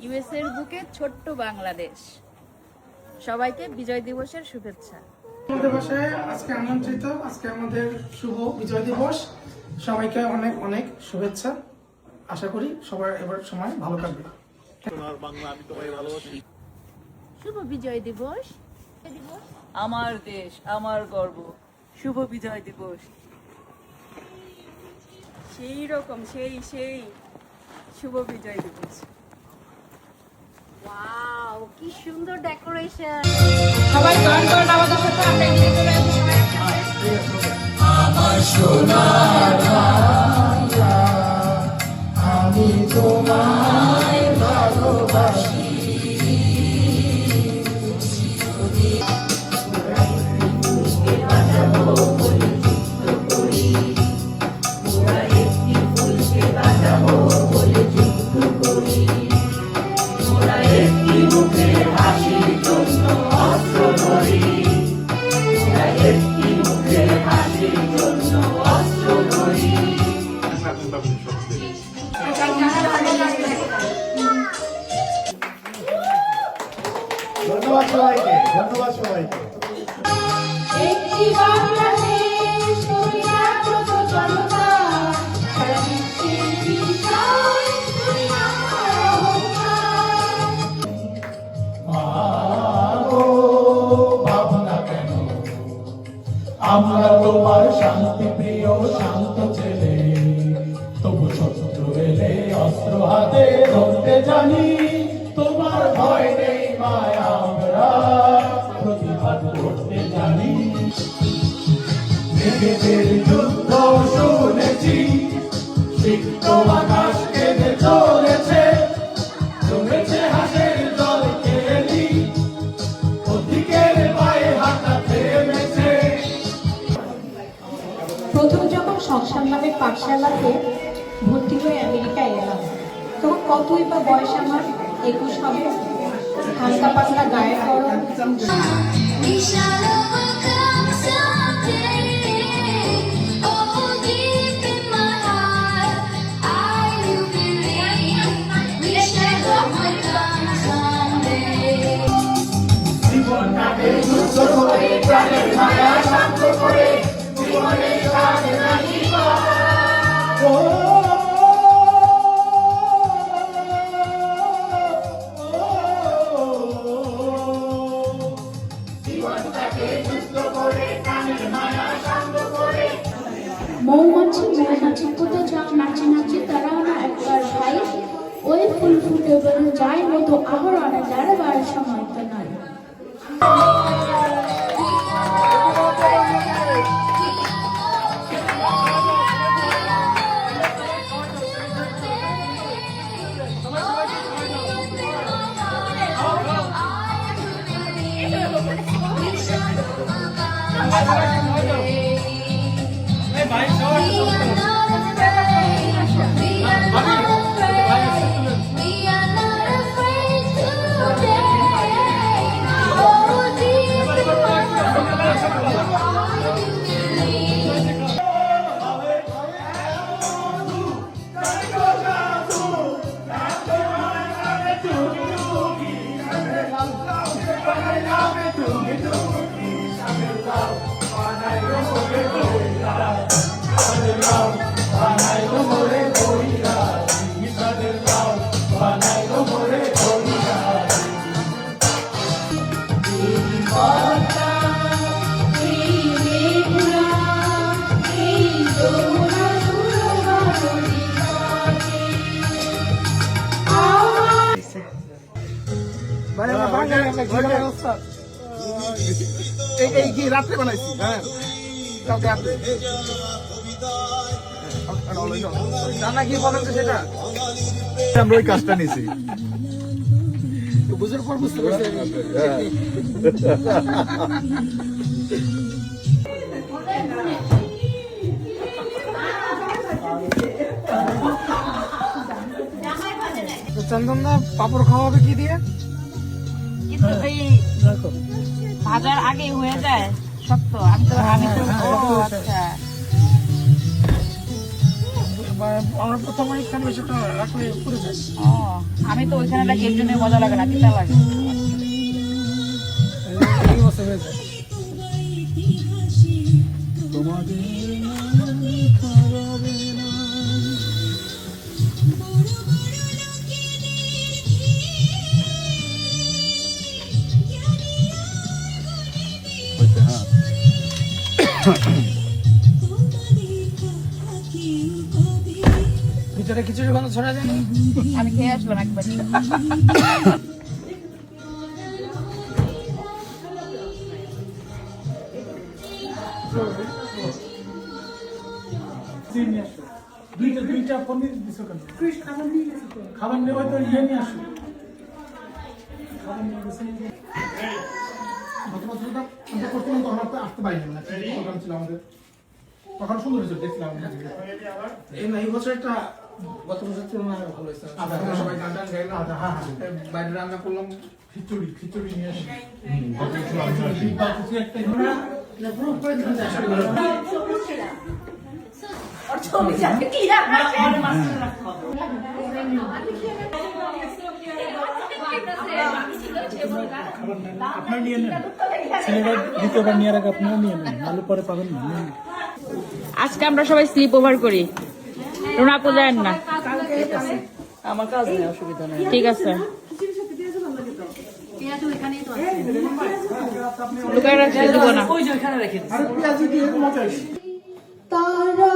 USA এর বুকে ছোট্ট বাংলাদেশ। সবাইকে বিজয় দিবসের শুভেচ্ছা। আমাদের বাসায় আজকে আমন্ত্রিত, আজকে আমাদের শুভ বিজয় দিবস। সবাইকে অনেক অনেক শুভেচ্ছা। আশা করি সবার এবার সময় ভালো কাটবে। শুভ বিজয় দিবস। আমার দেশ আমার গর্ব, শুভ বিজয় দিবস। সেই রকম সেই শুভ বিজয় দিবস। ওয়াও, কি সুন্দর ডেকোরেশন। সবাই জয়েন করেন আমাদের সাথে, আমরা এগিয়ে চলে আসি সবাই একসাথে। আমার সোনার বাংলা, আমি তোমায় ভালোবাসি। ধন্যবাদ সবাইকে, ধন্যবাদ সবাইকে। একটি বাংলাদেশ তুমি জাগ্রত জনতা, সারা বিশ্বের বিস্ময় তুমি আমার অহংকার। মাগো, ভাবনা কেন, আমরা তোমার শান্তি প্রিয় শান্ত ছেলে, তবু শত্রু এলে অস্ত্র হাতে ধরতে জানি, তোমার ভয় নেই মায়া, আমরা প্রতিবাদ করতে জানি। মেঘেদের যুদ্ধ শুনেছি, সিক্ত আকাশ কেঁদে চলেছে, জমেছে হাসের জল কেলি, অধিকের পায়ে হাঁটা থেমেছে। প্রথম যখন সংসারনামে পাঠশালাতে ভর্তি হয়ে আমেরিকায় এলাম, তখন কতই বা বয়স আমার, 21 হবে। হালকা পাতলা গায়ের গরম, বিশাল আকাশ someday, oh deep in my heart, I will believe we shall overcome someday. জীবনটাকে যুদ্ধ করে, প্রাণের মায়া শান্ত করে, জীবনের সাধনা ও জীবনটাকে যুদ্ধ করে, প্রাণের মায়া শান্ত করে। মৌমাছি কোথাও যাও নাচে নাচে তারাও না একবার ভাই, ওই ফুল ফুটে বেরো যায় মতো আহরণে দাঁড়াবার সময় তো নয়। এই কি রাত্রে বানাইছি, হ্যাঁ কালকে রাত্রে। জানা কি বলেন তো সেটা আমরা ওই কাজটা নিছি, বুঝার পর বুঝতে পারছি। চন্দন দা পাপড় খাওয়া হবে কি দিয়ে? কিন্তু এই ভাজার আগে হয়ে যায় শক্ত। আমি তো ও আচ্ছা আমরা প্রথমে এখানে বেশি একটা রাখলে পুড়ে যায়। ও আমি তো ওইখানে রাখি এর জন্য মজা লাগে না, তিতা লাগে। এই বছর হয়ে যায়। ভিতরে খিচুড়ি গন্ধ ছড়া যায় না? আমি খেয়ে আসলাম একবার। দুইটা পনির দিছো কেন? খাবার নিয়ে হয়তো ইয়ে নিয়ে আসো। খাবার নিয়ে গেছে। গত বছর তো আমরা করছিলাম, তখন আর তো আসতে পারিনি না, প্রোগ্রাম ছিল আমাদের। তখন সুন্দর হয়েছিল, দেখছিলাম। এই না, এই বছর একটা গত বছর তুলনায় ভালো হয়েছে। সবাই গান টান গাইলাম, বাইরে রান্না করলাম, খিচুড়ি নিয়ে আসি। আপনার নিয়ে নেন, ছেলেরা দ্বিতীয়বার নিয়ে রাখা আপনারা নিয়ে নেন, নাহলে পরে পাবেন না। আজকে আমরা সবাই স্লিপ ওভার করি, রোনা পূজায় না। আমার কাজ নেই, অসুবিধা নেই। ঠিক আছে, লুকায় রাখতে দেবো না। ওই যে ওইখানে রেখে দিচ্ছি। আর পেঁয়াজি দিয়ে মজা হয়েছে। তারা